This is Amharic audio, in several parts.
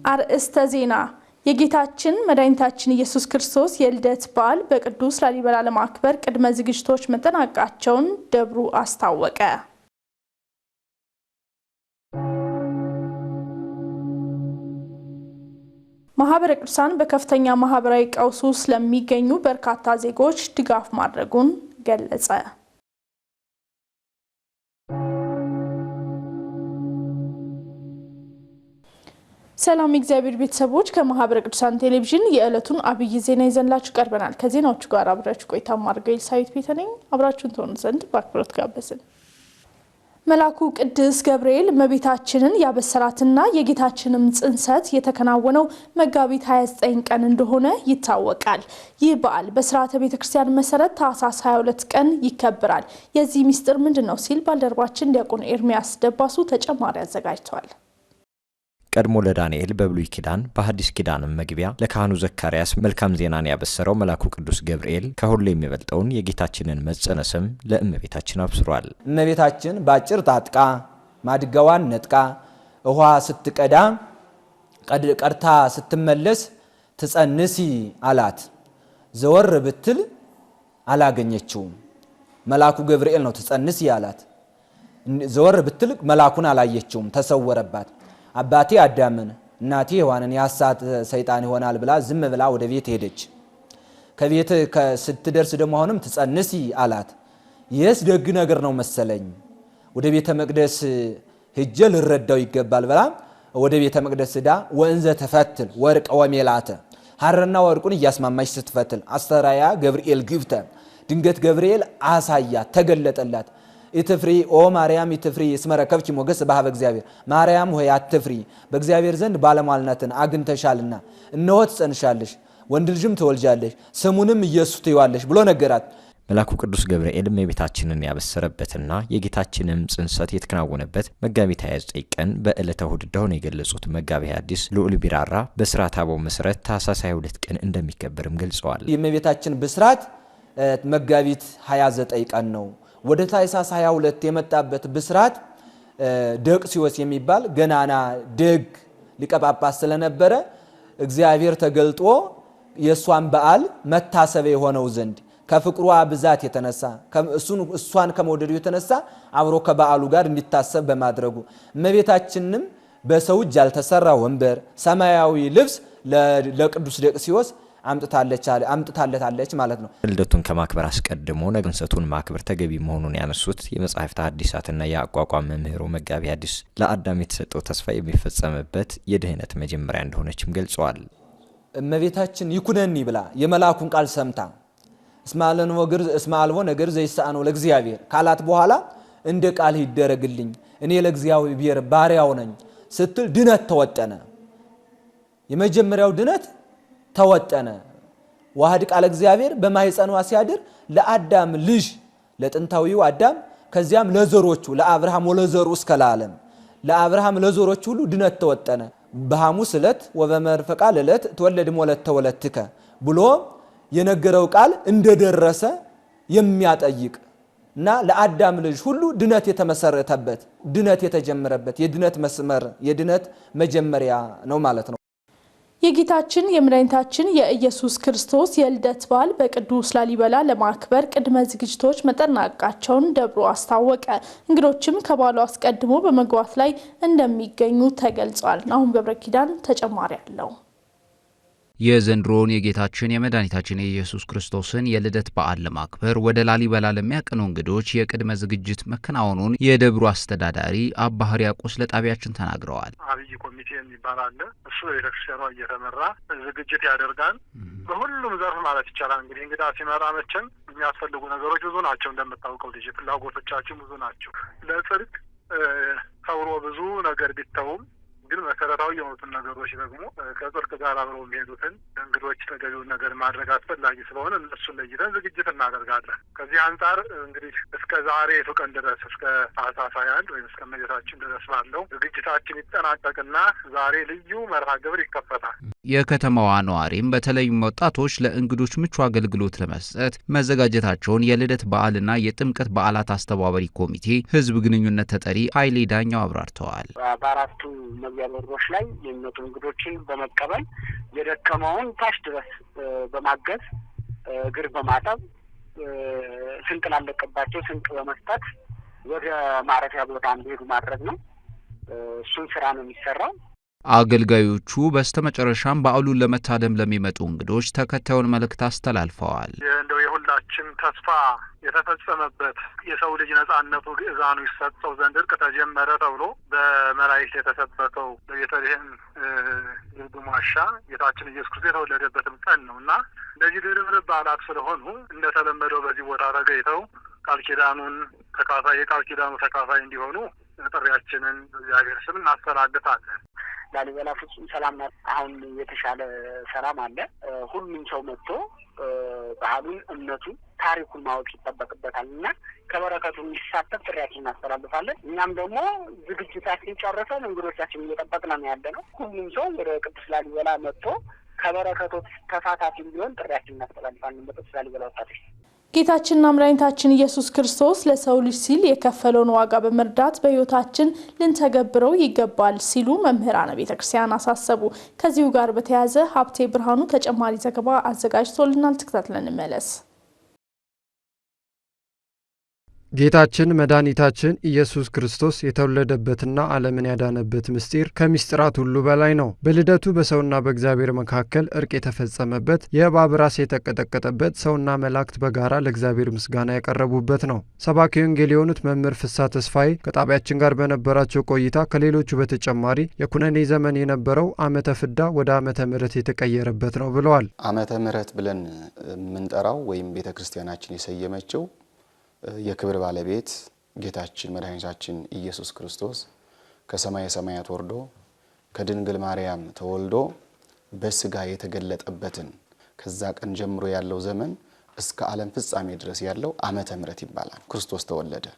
አርእስተ ዜና የጌታችን መድኃኒታችን ኢየሱስ ክርስቶስ የልደት በዓል በቅዱስ ላሊበላ ለማክበር ቅድመ ዝግጅቶች መጠናቀቃቸውን ደብሩ አስታወቀ። ማህበረ ቅዱሳን በከፍተኛ ማህበራዊ ቀውስ ውስጥ ለሚገኙ በርካታ ዜጎች ድጋፍ ማድረጉን ገለጸ። ሰላም እግዚአብሔር ቤተሰቦች ከማህበረ ቅዱሳን ቴሌቪዥን የዕለቱን አብይ ዜና ይዘንላችሁ ቀርበናል። ከዜናዎቹ ጋር አብራችሁ ቆይታ ማድረግ ሳይት ቤተነኝ አብራችሁን ትሆኑ ዘንድ በአክብሮት ጋበዝን። መልአኩ ቅዱስ ገብርኤል እመቤታችንን ያበሰራትና የጌታችንን ጽንሰት የተከናወነው መጋቢት 29 ቀን እንደሆነ ይታወቃል። ይህ በዓል በሥርዓተ ቤተክርስቲያን መሰረት ታኅሳስ 22 ቀን ይከበራል። የዚህ ሚስጥር ምንድነው ሲል ባልደረባችን ዲያቆን ኤርሚያስ ደባሱ ተጨማሪ አዘጋጅቷል። ቀድሞ ለዳንኤል በብሉይ ኪዳን በሐዲስ ኪዳን መግቢያ ለካህኑ ዘካርያስ መልካም ዜናን ያበሰረው መልአኩ ቅዱስ ገብርኤል ከሁሉ የሚበልጠውን የጌታችንን መጸነስም ለእመቤታችን አብስሯል። እመቤታችን ባጭር ታጥቃ ማድጋዋን ነጥቃ ውሃ ስትቀዳ ቀርታ ስትመለስ ትጸንሲ አላት። ዘወር ብትል አላገኘችውም። መልአኩ ገብርኤል ነው ትጸንሲ አላት። ዘወር ብትል መልአኩን አላየችውም፣ ተሰወረባት። አባቴ አዳምን እናቴ ሔዋንን ያሳት ሰይጣን ይሆናል ብላ ዝም ብላ ወደ ቤት ሄደች። ከቤት ስትደርስ ደግሞ አሁንም ትጸንሲ አላት። ይህስ ደግ ነገር ነው መሰለኝ፣ ወደ ቤተ መቅደስ ሄጄ ልረዳው ይገባል ብላ ወደ ቤተ መቅደስ ዳ ወንዘ ተፈትል ወርቅ ወሜላተ ሐርና ወርቁን እያስማማች ስትፈትል አስተራያ ገብርኤል ግብተ ድንገት ገብርኤል አሳያት፣ ተገለጠላት። ኢትፍሪ ኦ ማርያም ኢትፍሪ እስመረከብኪ ሞገስ በኀበ እግዚአብሔር ማርያም ሆይ አትፍሪ በእግዚአብሔር ዘንድ ባለሟልነትን አግኝተሻልና እነሆ ትጸንሻለሽ ወንድ ልጅም ትወልጃለሽ ስሙንም ኢየሱስ ትይዋለሽ ብሎ ነገራት። መልአኩ ቅዱስ ገብርኤል እመቤታችንን ያበሰረበትና የጌታችንን ጽንሰት የተከናወነበት መጋቢት 29 ቀን በዕለተ እሁድ እንደሆነ የገለጹት መጋቤ ሐዲስ ልዑል ቢራራ በሥርዓተ አበው መሰረት ታኅሳስ 22 ቀን እንደሚከበርም ገልጸዋል። የእመቤታችን ብስራት መጋቢት 29 ቀን ነው። ወደ ታኅሳስ 22 የመጣበት ብስራት ደቅሲዮስ የሚባል ገናና ደግ ሊቀ ጳጳስ ስለነበረ እግዚአብሔር ተገልጦ የሷን በዓል መታሰቢያ የሆነው ዘንድ ከፍቅሯ ብዛት የተነሳ እሷን ከመውደዱ የተነሳ አብሮ ከበዓሉ ጋር እንዲታሰብ በማድረጉ እመቤታችንም በሰው እጅ ያልተሰራ ወንበር ሰማያዊ ልብስ ለቅዱስ ደቅሲዮስ አምጥታለታለች ማለት ነው። ልደቱን ከማክበር አስቀድሞ ጽንሰቱን ማክበር ተገቢ መሆኑን ያነሱት የመጻሕፍት ሐዲሳትና የአቋቋም መምህሩ መጋቤ ሐዲስ ለአዳም የተሰጠው ተስፋ የሚፈጸምበት የድህነት መጀመሪያ እንደሆነችም ገልጸዋል። እመቤታችን ይኩነኒ ብላ የመልአኩን ቃል ሰምታ እስመ አልቦ ነገር ዘይሳነው ለእግዚአብሔር ካላት በኋላ እንደ ቃል ይደረግልኝ እኔ ለእግዚአብሔር ባሪያው ነኝ ስትል ድነት ተወጠነ። የመጀመሪያው ድነት ተወጠነ። ዋህድ ቃል እግዚአብሔር በማህፀኗ ሲያድር ለአዳም ልጅ ለጥንታዊው አዳም ከዚያም ለዘሮቹ ለአብርሃም ወለዘሩ እስከ ለዓለም ለአብርሃም ለዘሮቹ ሁሉ ድነት ተወጠነ። በሐሙስ ዕለት ወበመርፈቃ ዕለት ተወለድም ወለተወለትከ ብሎ የነገረው ቃል እንደደረሰ የሚያጠይቅ እና ለአዳም ልጅ ሁሉ ድነት የተመሰረተበት ድነት የተጀመረበት የድነት መስመር የድነት መጀመሪያ ነው ማለት ነው። የጌታችን የመድኃኒታችን የኢየሱስ ክርስቶስ የልደት በዓል በቅዱስ ላሊበላ ለማክበር ቅድመ ዝግጅቶች መጠናቀቃቸውን ደብሩ አስታወቀ። እንግዶችም ከበዓሉ አስቀድሞ በመግባት ላይ እንደሚገኙ ተገልጿል። አሁን ገብረ ኪዳን ተጨማሪ አለው። የዘንድሮውን የጌታችን የመድኃኒታችን የኢየሱስ ክርስቶስን የልደት በዓል ለማክበር ወደ ላሊበላ ለሚያቀኑ እንግዶች የቅድመ ዝግጅት መከናወኑን የደብሩ አስተዳዳሪ አባ ሕርያቆስ ለጣቢያችን ተናግረዋል። አብይ ኮሚቴ የሚባል አለ። እሱ ቤተክርስቲያኗ እየተመራ ዝግጅት ያደርጋል። በሁሉም ዘርፍ ማለት ይቻላል። እንግዲህ እንግዳ ሲመራ መቼም የሚያስፈልጉ ነገሮች ብዙ ናቸው። እንደምታውቀው ልጅ ፍላጎቶቻችን ብዙ ናቸው። ለጽድቅ ተብሎ ብዙ ነገር ቢተውም ግን መሰረታዊ የሆኑትን ነገሮች ደግሞ ከጽድቅ ጋር አብረው የሚሄዱትን እንግዶች ተገቢውን ነገር ማድረግ አስፈላጊ ስለሆነ እነሱን ለይተን ዝግጅት እናደርጋለን። ከዚህ አንጻር እንግዲህ እስከ ዛሬ ቀን ድረስ እስከ ታኅሳስ 21 ወይም እስከ እመቤታችን ድረስ ባለው ዝግጅታችን ይጠናቀቅና ዛሬ ልዩ መርሃ ግብር ይከፈታል። የከተማዋ ነዋሪም በተለይም ወጣቶች ለእንግዶች ምቹ አገልግሎት ለመስጠት መዘጋጀታቸውን የልደት በዓልና የጥምቀት በዓላት አስተባባሪ ኮሚቴ ህዝብ ግንኙነት ተጠሪ ኃይሌ ዳኛው አብራርተዋል። በአራቱ መግቢያ በሮች ላይ የሚመጡ እንግዶችን በመቀበል የደከመውን ታች ድረስ በማገዝ እግር በማጠብ ስንቅ ላለቀባቸው ስንቅ በመስጠት ወደ ማረፊያ ቦታ እንዲሄዱ ማድረግ ነው። እሱን ስራ ነው የሚሰራው። አገልጋዮቹ በስተመጨረሻም በዓሉን ለመታደም ለሚመጡ እንግዶች ተከታዩን መልእክት አስተላልፈዋል። እንደው የሁላችን ተስፋ የተፈጸመበት የሰው ልጅ ነጻነቱ ግዕዛኑ ይሰጠው ዘንድ እርቅ ተጀመረ ተብሎ በመላእክት የተሰበከው በቤተልሔም ግርግም ዋሻ ጌታችን ኢየሱስ ክርስቶስ የተወለደበትም ቀን ነው እና እንደዚህ ድርብርብ በዓላት ስለሆኑ እንደተለመደው በዚህ ቦታ ተገኝተው ቃል ኪዳኑን ተካፋይ የቃል ኪዳኑ ተካፋይ እንዲሆኑ ጥሪያችንን በእግዚአብሔር ስም እናስተላልፋለን። ላሊበላ ፍጹም ሰላም ናት። አሁን የተሻለ ሰላም አለ። ሁሉም ሰው መጥቶ ባህሉን፣ እምነቱን፣ ታሪኩን ማወቅ ይጠበቅበታል እና ከበረከቱ እንዲሳተፍ ጥሪያችን እናስተላልፋለን። እኛም ደግሞ ዝግጅታችን ጨርሰን እንግዶቻችን እየጠበቅን ነው ያለ ነው። ሁሉም ሰው ወደ ቅዱስ ላሊበላ መጥቶ ከበረከቱ ተሳታፊ እንዲሆን ጥሪያችን እናስተላልፋለን። በቅዱስ ላሊበላ ወጣቶች ጌታችንና መድኃኒታችን ኢየሱስ ክርስቶስ ለሰው ልጅ ሲል የከፈለውን ዋጋ በመርዳት በሕይወታችን ልንተገብረው ይገባል ሲሉ መምህራነ ቤተክርስቲያን አሳሰቡ። ከዚሁ ጋር በተያያዘ ሀብቴ ብርሃኑ ተጨማሪ ዘገባ አዘጋጅቶልናል። ተከታትለን እንመለስ። ጌታችን መድኃኒታችን ኢየሱስ ክርስቶስ የተወለደበትና ዓለምን ያዳነበት ምስጢር ከምስጢራት ሁሉ በላይ ነው። በልደቱ በሰውና በእግዚአብሔር መካከል እርቅ የተፈጸመበት፣ የእባብ ራስ የተቀጠቀጠበት፣ ሰውና መላእክት በጋራ ለእግዚአብሔር ምስጋና ያቀረቡበት ነው። ሰባኪ ወንጌል የሆኑት መምህር ፍስሐ ተስፋዬ ከጣቢያችን ጋር በነበራቸው ቆይታ ከሌሎቹ በተጨማሪ የኩነኔ ዘመን የነበረው ዓመተ ፍዳ ወደ ዓመተ ምሕረት የተቀየረበት ነው ብለዋል። ዓመተ ምሕረት ብለን የምንጠራው ወይም ቤተክርስቲያናችን የሰየመችው የክብር ባለቤት ጌታችን መድኃኒታችን ኢየሱስ ክርስቶስ ከሰማየ ሰማያት ወርዶ ከድንግል ማርያም ተወልዶ በስጋ የተገለጠበትን ከዛ ቀን ጀምሮ ያለው ዘመን እስከ ዓለም ፍጻሜ ድረስ ያለው ዓመተ ምሕረት ይባላል። ክርስቶስ ተወለደ።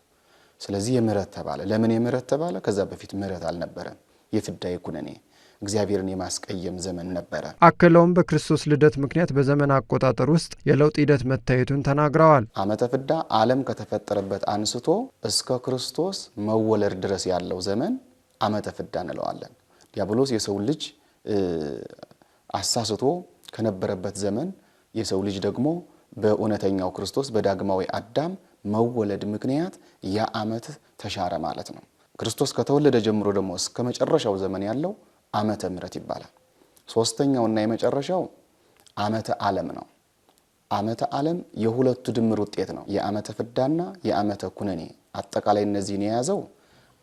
ስለዚህ የምሕረት ተባለ። ለምን የምሕረት ተባለ? ከዛ በፊት ምሕረት አልነበረም። የፍዳ የኩነኔ እግዚአብሔርን የማስቀየም ዘመን ነበረ። አክለውም በክርስቶስ ልደት ምክንያት በዘመን አቆጣጠር ውስጥ የለውጥ ሂደት መታየቱን ተናግረዋል። ዓመተ ፍዳ ዓለም ከተፈጠረበት አንስቶ እስከ ክርስቶስ መወለድ ድረስ ያለው ዘመን ዓመተ ፍዳ እንለዋለን። ዲያብሎስ የሰው ልጅ አሳስቶ ከነበረበት ዘመን የሰው ልጅ ደግሞ በእውነተኛው ክርስቶስ በዳግማዊ አዳም መወለድ ምክንያት ያ ዓመት ተሻረ ማለት ነው። ክርስቶስ ከተወለደ ጀምሮ ደግሞ እስከ መጨረሻው ዘመን ያለው ዓመተ ምሕረት ይባላል። ሶስተኛውና የመጨረሻው ዓመተ ዓለም ነው። ዓመተ ዓለም የሁለቱ ድምር ውጤት ነው። የዓመተ ፍዳና የዓመተ ኩነኔ አጠቃላይ እነዚህን የያዘው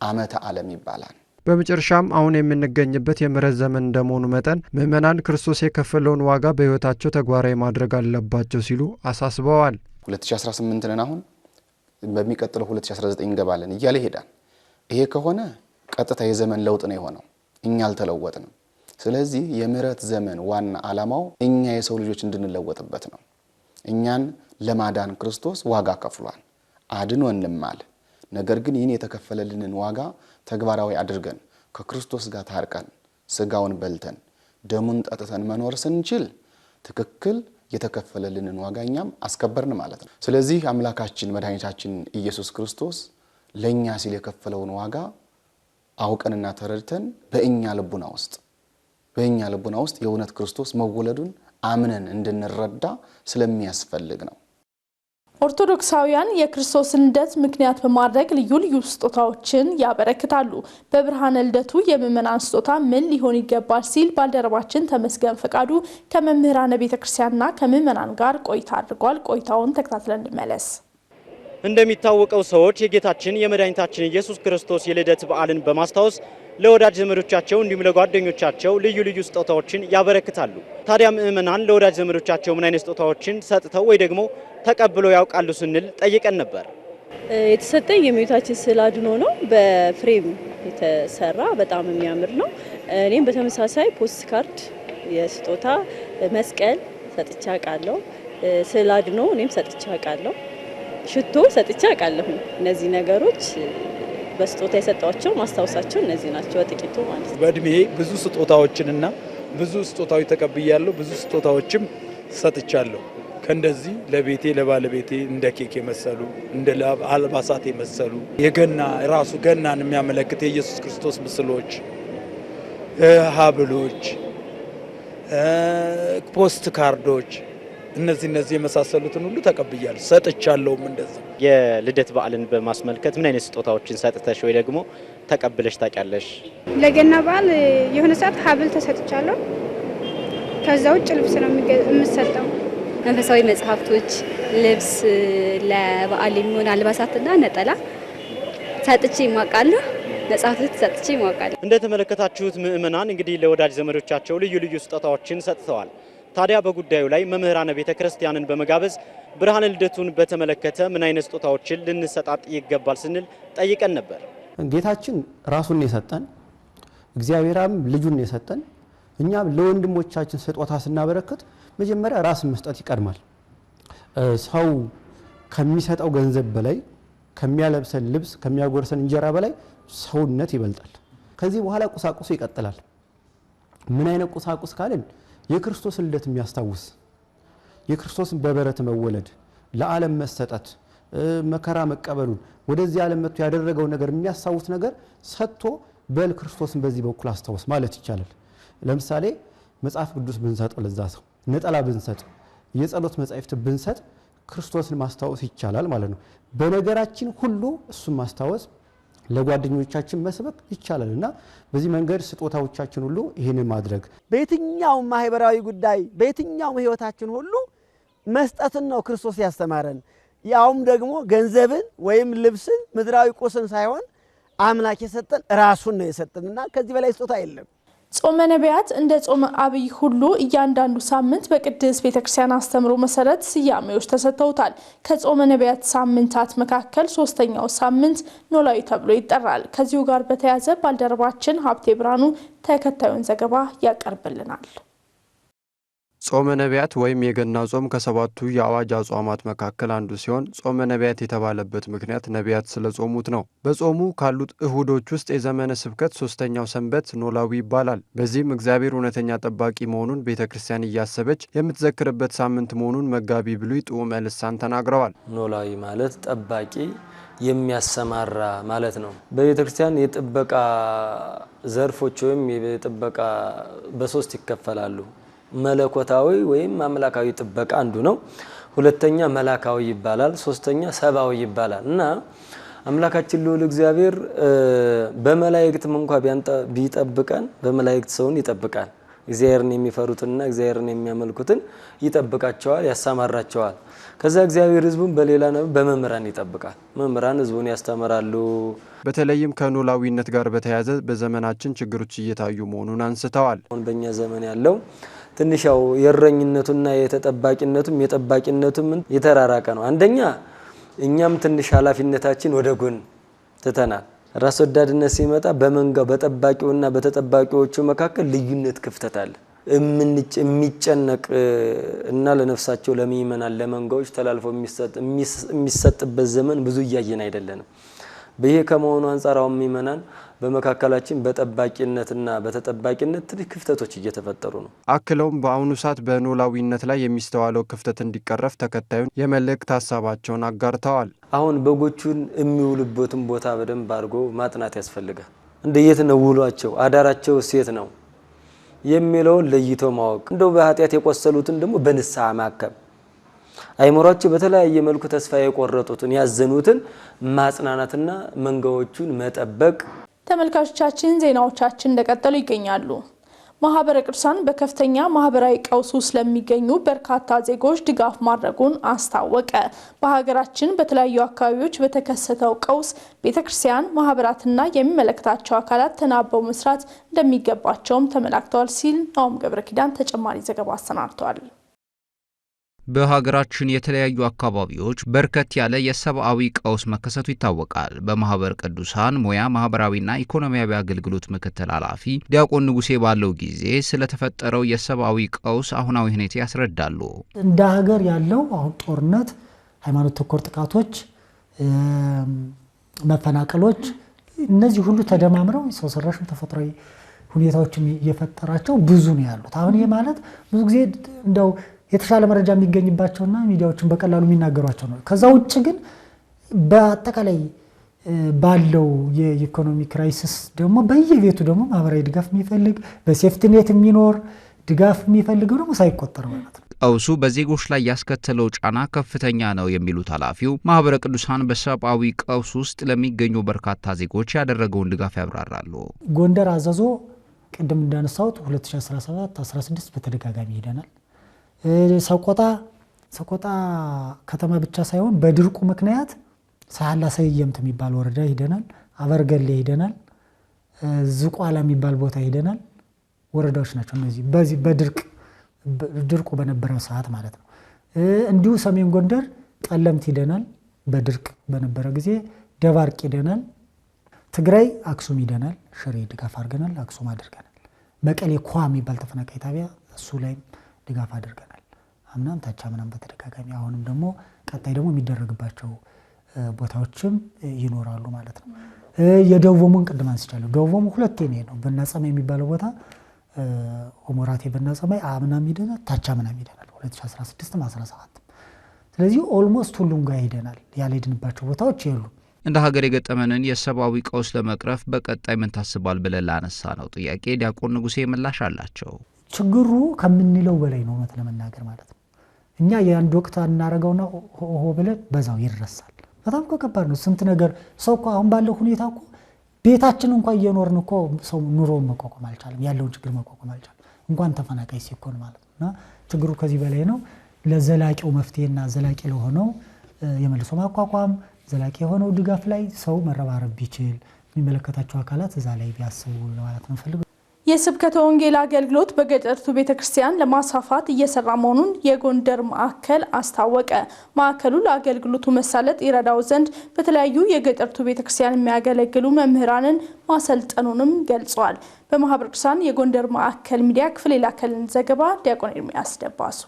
ዓመተ ዓለም ይባላል። በመጨረሻም አሁን የምንገኝበት የምሕረት ዘመን እንደመሆኑ መጠን ምዕመናን ክርስቶስ የከፈለውን ዋጋ በሕይወታቸው ተግባራዊ ማድረግ አለባቸው ሲሉ አሳስበዋል። 2018 ነን አሁን፣ በሚቀጥለው 2019 እንገባለን እያለ ይሄዳል። ይሄ ከሆነ ቀጥታ የዘመን ለውጥ ነው የሆነው። እኛ አልተለወጥንም። ስለዚህ የምሕረት ዘመን ዋና ዓላማው እኛ የሰው ልጆች እንድንለወጥበት ነው። እኛን ለማዳን ክርስቶስ ዋጋ ከፍሏል፣ አድኖንማል። ነገር ግን ይህን የተከፈለልንን ዋጋ ተግባራዊ አድርገን ከክርስቶስ ጋር ታርቀን ስጋውን በልተን ደሙን ጠጥተን መኖር ስንችል ትክክል የተከፈለልንን ዋጋ እኛም አስከበርን ማለት ነው። ስለዚህ አምላካችን መድኃኒታችን ኢየሱስ ክርስቶስ ለኛ ሲል የከፈለውን ዋጋ አውቀንና ተረድተን በእኛ ልቡና ውስጥ የእውነት ክርስቶስ መወለዱን አምነን እንድንረዳ ስለሚያስፈልግ ነው። ኦርቶዶክሳውያን የክርስቶስን ልደት ምክንያት በማድረግ ልዩ ልዩ ስጦታዎችን ያበረክታሉ። በብርሃነ ልደቱ የምዕመናን ስጦታ ምን ሊሆን ይገባል ሲል ባልደረባችን ተመስገን ፈቃዱ ከመምህራነ ቤተክርስቲያንና ከምዕመናን ጋር ቆይታ አድርጓል። ቆይታውን ተከታትለን እንመለስ። እንደሚታወቀው ሰዎች የጌታችን የመድኃኒታችን ኢየሱስ ክርስቶስ የልደት በዓልን በማስታወስ ለወዳጅ ዘመዶቻቸው እንዲሁም ለጓደኞቻቸው ልዩ ልዩ ስጦታዎችን ያበረክታሉ። ታዲያ ምዕመናን ለወዳጅ ዘመዶቻቸው ምን አይነት ስጦታዎችን ሰጥተው ወይ ደግሞ ተቀብለው ያውቃሉ ስንል ጠይቀን ነበር። የተሰጠኝ የእመቤታችን ስዕል አድኖ ነው። በፍሬም የተሰራ በጣም የሚያምር ነው። እኔም በተመሳሳይ ፖስት ካርድ የስጦታ መስቀል ሰጥቼ አውቃለሁ። ስዕል አድኖ እኔም ሰጥቼ አውቃለሁ። ሽቶ ሰጥቼ አውቃለሁ። እነዚህ ነገሮች በስጦታ የሰጧቸው ማስታወሳቸው እነዚህ ናቸው። ጥቂቱ ማለት ነው። በእድሜ ብዙ ስጦታዎችንና ብዙ ስጦታዎች ተቀብያለሁ። ብዙ ስጦታዎችም ሰጥቻለሁ። ከእንደዚህ ለቤቴ ለባለቤቴ እንደ ኬክ የመሰሉ እንደ አልባሳት የመሰሉ የገና ራሱ ገናን የሚያመለክት የኢየሱስ ክርስቶስ ምስሎች፣ ሀብሎች፣ ፖስት ካርዶች እነዚህ የመሳሰሉትን ሁሉ ተቀብያለሁ ሰጥቻለሁም። እንደዚህ የልደት በዓልን በማስመልከት ምን አይነት ስጦታዎችን ሰጥተሽ ወይ ደግሞ ተቀብለሽ ታውቂያለሽ? ለገና በዓል የሆነ ሰዓት ሀብል ተሰጥቻለሁ። ከዛ ውጭ ልብስ ነው የምሰጠው። መንፈሳዊ መጽሐፍቶች፣ ልብስ፣ ለበዓል የሚሆን አልባሳትና ነጠላ ሰጥቼ ማውቃለሁ። መጽሐፍቶች ሰጥቼ ማውቃለሁ። እንደተመለከታችሁት ምእመናን እንግዲህ ለወዳጅ ዘመዶቻቸው ልዩ ልዩ ስጦታዎችን ሰጥተዋል። ታዲያ በጉዳዩ ላይ መምህራነ ቤተ ክርስቲያንን በመጋበዝ ብርሃነ ልደቱን በተመለከተ ምን አይነት ስጦታዎችን ልንሰጣጥ ይገባል ስንል ጠይቀን ነበር። ጌታችን ራሱን የሰጠን እግዚአብሔርም ልጁን የሰጠን እኛም ለወንድሞቻችን ስጦታ ስናበረክት መጀመሪያ ራስን መስጠት ይቀድማል። ሰው ከሚሰጠው ገንዘብ በላይ ከሚያለብሰን ልብስ ከሚያጎርሰን እንጀራ በላይ ሰውነት ይበልጣል። ከዚህ በኋላ ቁሳቁሱ ይቀጥላል። ምን አይነት ቁሳቁስ ካልን የክርስቶስ ልደት የሚያስታውስ የክርስቶስን በበረት መወለድ ለዓለም መሰጠት መከራ መቀበሉን ወደዚህ ዓለም መጥቶ ያደረገው ነገር የሚያስታውስ ነገር ሰጥቶ በል ክርስቶስን በዚህ በኩል አስታውስ ማለት ይቻላል። ለምሳሌ መጽሐፍ ቅዱስ ብንሰጥ ለዛ ሰው ነጠላ ብንሰጥ የጸሎት መጻሕፍት ብንሰጥ ክርስቶስን ማስታወስ ይቻላል ማለት ነው። በነገራችን ሁሉ እሱን ማስታወስ ለጓደኞቻችን መስበክ ይቻላልና በዚህ መንገድ ስጦታዎቻችን ሁሉ ይሄንን ማድረግ በየትኛው ማህበራዊ ጉዳይ በየትኛው ህይወታችን ሁሉ መስጠትን ነው ክርስቶስ ያስተማረን። ያውም ደግሞ ገንዘብን ወይም ልብስን ምድራዊ ቁስን ሳይሆን አምላክ የሰጠን ራሱን ነው የሰጠንና ከዚህ በላይ ስጦታ የለም። ጾመ ነቢያት እንደ ጾመ አብይ ሁሉ እያንዳንዱ ሳምንት በቅድስት ቤተክርስቲያን አስተምሮ መሰረት ስያሜዎች ተሰጥተውታል። ከጾመ ነቢያት ሳምንታት መካከል ሶስተኛው ሳምንት ኖላዊ ተብሎ ይጠራል። ከዚሁ ጋር በተያያዘ ባልደረባችን ሀብቴ ብርሃኑ ተከታዩን ዘገባ ያቀርብልናል። ጾመ ነቢያት ወይም የገና ጾም ከሰባቱ የአዋጅ አጽዋማት መካከል አንዱ ሲሆን ጾመ ነቢያት የተባለበት ምክንያት ነቢያት ስለጾሙት ነው። በጾሙ ካሉት እሁዶች ውስጥ የዘመነ ስብከት ሶስተኛው ሰንበት ኖላዊ ይባላል። በዚህም እግዚአብሔር እውነተኛ ጠባቂ መሆኑን ቤተክርስቲያን እያሰበች የምትዘክርበት ሳምንት መሆኑን መጋቢ ብሉይ ጥዑመ ልሳን ተናግረዋል። ኖላዊ ማለት ጠባቂ የሚያሰማራ ማለት ነው። በቤተክርስቲያን የጥበቃ ዘርፎች ወይም የጥበቃ በሶስት ይከፈላሉ። መለኮታዊ ወይም አምላካዊ ጥበቃ አንዱ ነው። ሁለተኛ መላካዊ ይባላል። ሶስተኛ ሰባዊ ይባላል እና አምላካችን ልዑል እግዚአብሔር በመላእክትም እንኳን ቢጠብቀን በመላእክት ሰውን ይጠብቃል። እግዚአብሔርን የሚፈሩትና እግዚአብሔርን የሚያመልኩትን ይጠብቃቸዋል፣ ያሳማራቸዋል። ከዛ እግዚአብሔር ሕዝቡን በሌላ ነው በመምህራን ይጠብቃል። መምህራን ሕዝቡን ያስተምራሉ። በተለይም ከኖላዊነት ጋር በተያያዘ በዘመናችን ችግሮች እየታዩ መሆኑን አንስተዋል። አሁን በእኛ ዘመን ያለው ትንሽ ያው የእረኝነቱና የተጠባቂነቱም የጠባቂነቱም የተራራቀ ነው። አንደኛ እኛም ትንሽ ኃላፊነታችን ወደ ጎን ትተናል። ራስ ወዳድነት ሲመጣ በመንጋው በጠባቂውና በተጠባቂዎቹ መካከል ልዩነት ክፍተት አለ። የሚጨነቅ እና ለነፍሳቸው ለሚመናን ለመንጋዎች ተላልፎ የሚሰጥበት ዘመን ብዙ እያየን አይደለንም። በይሄ ከመሆኑ አንፃር አሁን ሚመናን በመካከላችን በጠባቂነትና በተጠባቂነት ትልቅ ክፍተቶች እየተፈጠሩ ነው። አክለውም በአሁኑ ሰዓት በኖላዊነት ላይ የሚስተዋለው ክፍተት እንዲቀረፍ ተከታዩን የመልእክት ሀሳባቸውን አጋርተዋል። አሁን በጎቹን የሚውሉበትን ቦታ በደንብ አድርጎ ማጥናት ያስፈልጋል። እንደየት ነው ውሏቸው፣ አዳራቸው ሴት ነው የሚለውን ለይቶ ማወቅ፣ እንደው በኃጢአት የቆሰሉትን ደግሞ በንስሐ ማከም፣ አይሞራቸው በተለያየ መልኩ ተስፋ የቆረጡትን ያዘኑትን ማጽናናትና መንጋዎቹን መጠበቅ። ተመልካቾቻችን ዜናዎቻችን እንደቀጠሉ ይገኛሉ። ማህበረ ቅዱሳን በከፍተኛ ማህበራዊ ቀውስ ውስጥ ለሚገኙ በርካታ ዜጎች ድጋፍ ማድረጉን አስታወቀ። በሀገራችን በተለያዩ አካባቢዎች በተከሰተው ቀውስ ቤተክርስቲያን፣ ማህበራትና የሚመለከታቸው አካላት ተናበው መስራት እንደሚገባቸውም ተመላክተዋል ሲል ናኦም ገብረኪዳን ተጨማሪ ዘገባ አሰናድተዋል። በሀገራችን የተለያዩ አካባቢዎች በርከት ያለ የሰብአዊ ቀውስ መከሰቱ ይታወቃል። በማህበረ ቅዱሳን ሙያ ማህበራዊና ኢኮኖሚያዊ አገልግሎት ምክትል ኃላፊ ዲያቆን ንጉሴ ባለው ጊዜ ስለተፈጠረው የሰብአዊ ቀውስ አሁናዊ ሁኔታ ያስረዳሉ። እንደ ሀገር ያለው አሁን ጦርነት፣ ሃይማኖት ተኮር ጥቃቶች፣ መፈናቀሎች እነዚህ ሁሉ ተደማምረው ሰው ሰራሽ ተፈጥሯዊ ሁኔታዎችም እየፈጠራቸው ብዙ ነው ያሉት። አሁን ይሄ ማለት ብዙ ጊዜ እንደው የተሻለ መረጃ የሚገኝባቸውና ሚዲያዎችን በቀላሉ የሚናገሯቸው ነው። ከዛ ውጭ ግን በአጠቃላይ ባለው የኢኮኖሚ ክራይሲስ ደግሞ በየቤቱ ደግሞ ማህበራዊ ድጋፍ የሚፈልግ በሴፍቲኔት የሚኖር ድጋፍ የሚፈልገው ደግሞ ሳይቆጠር ማለት ነው። ቀውሱ በዜጎች ላይ ያስከተለው ጫና ከፍተኛ ነው የሚሉት ኃላፊው ማህበረ ቅዱሳን በሰብአዊ ቀውስ ውስጥ ለሚገኙ በርካታ ዜጎች ያደረገውን ድጋፍ ያብራራሉ። ጎንደር አዘዞ ቅድም እንዳነሳሁት 2017 16 በተደጋጋሚ ሄደናል። ሰቆጣ ከተማ ብቻ ሳይሆን በድርቁ ምክንያት ሳህላ ሰየምት የሚባል ወረዳ ሄደናል። አበርገሌ ሄደናል። ዝቋላ የሚባል ቦታ ሄደናል። ወረዳዎች ናቸው እነዚህ በዚህ ድርቁ በነበረው ሰዓት ማለት ነው። እንዲሁ ሰሜን ጎንደር ጠለምት ሄደናል። በድርቅ በነበረ ጊዜ ደባርቅ ሄደናል። ትግራይ አክሱም ሄደናል። ሽሬ ድጋፍ አድርገናል። አክሱም አድርገናል። መቀሌ ኳ የሚባል ተፈናቃይ ጣቢያ እሱ ላይም ድጋፍ አድርገናል። አምናም ታቻምናም በተደጋጋሚ አሁንም ደግሞ ቀጣይ ደግሞ የሚደረግባቸው ቦታዎችም ይኖራሉ ማለት ነው። የደቡቡን ቅድም አንስቻለሁ። ደቡቡም ሁለቴ ነው በናጸማ የሚባለው ቦታ ኦሞራቴ በናጸማ አምናም ሄደናል። ታቻምናም ሄደናል 2016 17። ስለዚህ ኦልሞስት ሁሉም ጋር ሄደናል። ያልሄድንባቸው ቦታዎች የሉ። እንደ ሀገር የገጠመንን የሰብአዊ ቀውስ ለመቅረፍ በቀጣይ ምን ታስባል ብለን ላነሳ ነው ጥያቄ ዲያቆን ንጉሴ ምላሽ አላቸው። ችግሩ ከምንለው በላይ ነው ማለት ለመናገር ማለት ነው። እኛ የአንድ ወቅት እናረጋውና ሆ ብለን በዛው ይረሳል። በጣም ከባድ ነው። ስንት ነገር ሰው እኮ አሁን ባለው ሁኔታ እኮ ቤታችን እንኳን እየኖርን እኮ ሰው ኑሮውን መቋቋም አልቻለም። ያለውን ችግር መቋቋም አልቻለም። እንኳን ተፈናቃይ ሲኮን ማለት ነውና ችግሩ ከዚህ በላይ ነው። ለዘላቂው መፍትሄና ዘላቂ ለሆነው የመልሶ ማቋቋም ዘላቂ የሆነው ድጋፍ ላይ ሰው መረባረብ ቢችል የሚመለከታቸው አካላት እዛ ላይ ቢያስቡ ማለት ነው ፈልጉ። የስብከተ ወንጌል አገልግሎት በገጠርቱ ቤተክርስቲያን ለማስፋፋት እየሰራ መሆኑን የጎንደር ማዕከል አስታወቀ። ማዕከሉ ለአገልግሎቱ መሳለጥ ይረዳው ዘንድ በተለያዩ የገጠርቱ ቤተክርስቲያን የሚያገለግሉ መምህራንን ማሰልጠኑንም ገልጿል። በማህበረ ቅዱሳን የጎንደር ማዕከል ሚዲያ ክፍል የላከልን ዘገባ ዲያቆን ኤርሚያስ ደባሱ።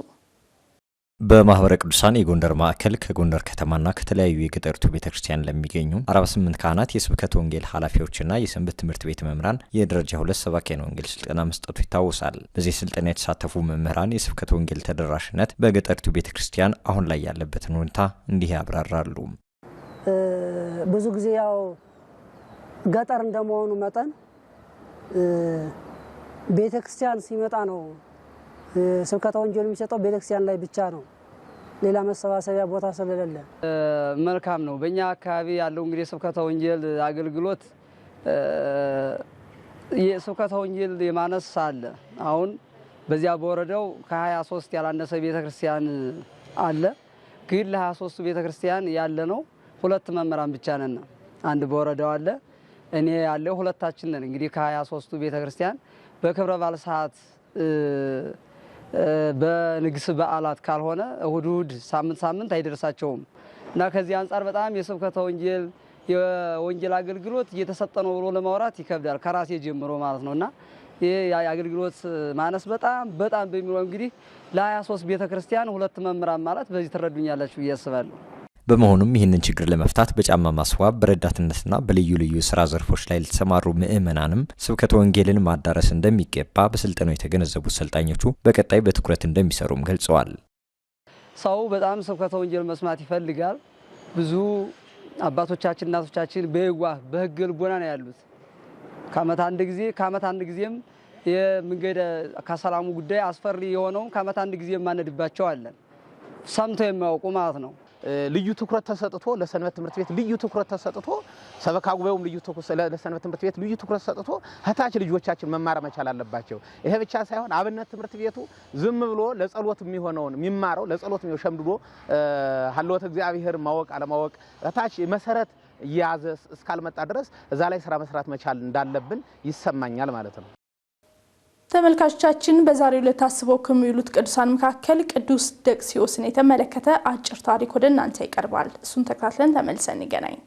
በማህበረ ቅዱሳን የጎንደር ማዕከል ከጎንደር ከተማና ከተለያዩ የገጠርቱ ቤተክርስቲያን ለሚገኙ 48 ካህናት የስብከተ ወንጌል ኃላፊዎችና የሰንበት ትምህርት ቤት መምህራን የደረጃ 2 ሰባክያነ ወንጌል ስልጠና መስጠቱ ይታወሳል። በዚህ ስልጠና የተሳተፉ መምህራን የስብከተ ወንጌል ተደራሽነት በገጠርቱ ቤተክርስቲያን አሁን ላይ ያለበትን ሁኔታ እንዲህ ያብራራሉ። ብዙ ጊዜ ያው ገጠር እንደመሆኑ መጠን ቤተክርስቲያን ሲመጣ ነው ስብከተ ወንጌል የሚሰጠው ቤተክርስቲያን ላይ ብቻ ነው። ሌላ መሰባሰቢያ ቦታ ስለሌለ መልካም ነው። በእኛ አካባቢ ያለው እንግዲህ ስብከተ ወንጌል አገልግሎት የስብከተ ወንጌል የማነስ አለ። አሁን በዚያ በወረዳው ከ23 ያላነሰ ቤተክርስቲያን አለ። ግን ለ23ቱ ቤተክርስቲያን ያለ ነው 2 መምህራን ብቻ ነን። አንድ በወረዳው አለ፣ እኔ ያለው ሁለታችን ነን። እንግዲህ ከ23ቱ ቤተክርስቲያን በክብረ በዓል ሰዓት በንግስ በዓላት ካልሆነ እሁድ ሳምንት አይደርሳቸውም እና ከዚህ አንፃር በጣም የስብከተ ወንጌል የወንጌል አገልግሎት እየተሰጠ ነው ብሎ ለማውራት ይከብዳል፣ ከራሴ ጀምሮ ማለት ነውና ይሄ የአገልግሎት ማነስ በጣም በሚለው እንግዲህ ለ23 ቤተክርስቲያን 2 መምህራን ማለት በዚህ ትረዱኛላችሁ ብዬ አስባለሁ። በመሆኑም ይህንን ችግር ለመፍታት በጫማ ማስዋብ በረዳትነትና በልዩ ልዩ ስራ ዘርፎች ላይ ለተሰማሩ ምእመናንም ስብከተ ወንጌልን ማዳረስ እንደሚገባ በስልጠናው የተገነዘቡት ሰልጣኞቹ በቀጣይ በትኩረት እንደሚሰሩም ገልጸዋል። ሰው በጣም ስብከተ ወንጌል መስማት ይፈልጋል። ብዙ አባቶቻችን እናቶቻችን በየዋህ በሕገ ልቦና ነው ያሉት። ከዓመት አንድ ጊዜም የመንገድ ከሰላሙ ጉዳይ አስፈሪ የሆነው ከዓመት አንድ ጊዜ ማነድባቸው አለን ሰምተው የሚያውቁ ማለት ነው። ልዩ ትኩረት ተሰጥቶ ለሰንበት ትምህርት ቤት ልዩ ትኩረት ተሰጥቶ ሰበካ ጉባኤውም ልዩ ትኩረት ለሰንበት ትምህርት ቤት ልዩ ትኩረት ተሰጥቶ ህታች ልጆቻችን መማር መቻል አለባቸው። ይሄ ብቻ ሳይሆን አብነት ትምህርት ቤቱ ዝም ብሎ ለጸሎት የሚሆነውን የሚማረው ለጸሎት ነው ሸምድዶ ሀልወተ እግዚአብሔር ማወቅ አለማወቅ ህታች መሰረት እያያዘ እስካልመጣ ድረስ እዛ ላይ ስራ መስራት መቻል እንዳለብን ይሰማኛል ማለት ነው። ተመልካቾቻችን በዛሬው ዕለት ታስበው ከሚውሉት ቅዱሳን መካከል ቅዱስ ደቅስዮስን የተመለከተ አጭር ታሪክ ወደ እናንተ ይቀርባል። እሱን ተከታትለን ተመልሰን እንገናኝ።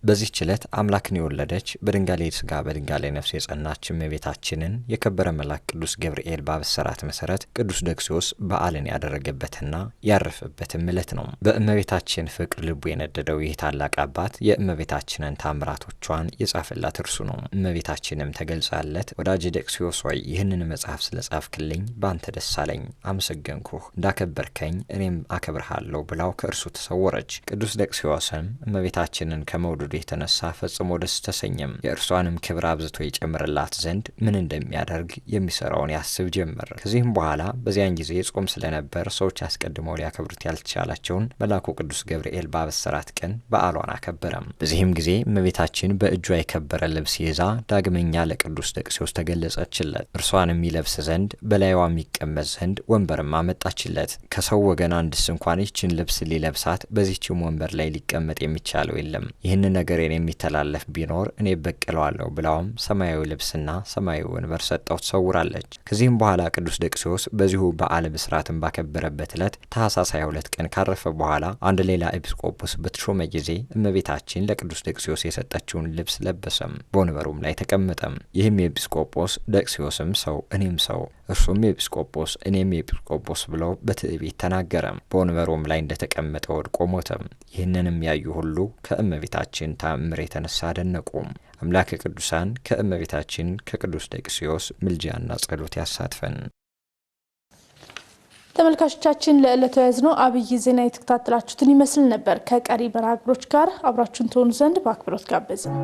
በዚህች ዕለት አምላክን የወለደች በድንጋሌ ሥጋ በድንጋሌ ነፍስ የጸናች እመቤታችንን የከበረ መልአክ ቅዱስ ገብርኤል ባበሰራት መሰረት ቅዱስ ደክሲዮስ በዓልን ያደረገበትና ያረፈበትም ዕለት ነው። በእመቤታችን ፍቅር ልቡ የነደደው ይህ ታላቅ አባት የእመቤታችንን ታምራቶቿን የጻፈላት እርሱ ነው። እመቤታችንም ተገልጻለት ወዳጄ ደክሲዮስ ሆይ ይህንን መጽሐፍ ስለጻፍክልኝ ባንተ ደስ አለኝ፣ አመሰገንኩህ፣ እንዳከበርከኝ እኔም አከብርሃለሁ ብላው ከእርሱ ተሰወረች። ቅዱስ ደክሲዮስም እመቤታችንን ከመውደዱ የተነሳ ፈጽሞ ደስ ተሰኘም። የእርሷንም ክብር አብዝቶ ይጨምርላት ዘንድ ምን እንደሚያደርግ የሚሰራውን ያስብ ጀመር። ከዚህም በኋላ በዚያን ጊዜ ጾም ስለነበር ሰዎች አስቀድመው ሊያከብሩት ያልቻላቸውን መልአኩ ቅዱስ ገብርኤል ባበሰራት ቀን በዓሏን አከበረም። በዚህም ጊዜ እመቤታችን በእጇ የከበረ ልብስ ይዛ ዳግመኛ ለቅዱስ ደክሲዮስ ተገለጸችለት። እርሷንም ይለብስ ዘንድ በላይዋ የሚቀመጥ ዘንድ ወንበርም አመጣችለት። ከሰው ወገን አንድስ እንኳን ይህችን ልብስ ሊለብሳት በዚህችም ወንበር ላይ ሊቀመጥ የሚቻለው የለም። ይህን ነገርን የሚተላለፍ ቢኖር እኔ በቀለዋለሁ ብላውም ሰማያዊ ልብስና ሰማያዊ ወንበር ሰጠው ተሰውራለች። ከዚህም በኋላ ቅዱስ ደክሲዮስ በዚሁ በዓለ ብስራትን ባከበረበት ዕለት ታኅሳስ 22 ቀን ካረፈ በኋላ አንድ ሌላ ኤጲስቆጶስ በተሾመ ጊዜ እመቤታችን ለቅዱስ ደክሲዮስ የሰጠችውን ልብስ ለበሰም፣ በወንበሩም ላይ ተቀመጠም። ይህም ኤጲስቆጶስ ደክሲዮስም ሰው እኔም ሰው እርሱም ኤጲስቆጶስ እኔም ኤጲስቆጶስ ብሎ በትዕቢት ተናገረም። በወንበሩም ላይ እንደተቀመጠ ወድቆ ሞተም። ይህንንም ያዩ ሁሉ ከእመቤታችን ተአምር የተነሳ አደነቁ። አምላከ ቅዱሳን ከእመቤታችን ከቅዱስ ደክሲዮስ ምልጃና ጸሎት ያሳትፈን። ተመልካቾቻችን ለዕለቱ ያዝነው አብይ ዜና የተከታተላችሁትን ይመስል ነበር። ከቀሪ መርሃ ግብሮች ጋር አብራችሁን ትሆኑ ዘንድ በአክብሮት ጋበዝን።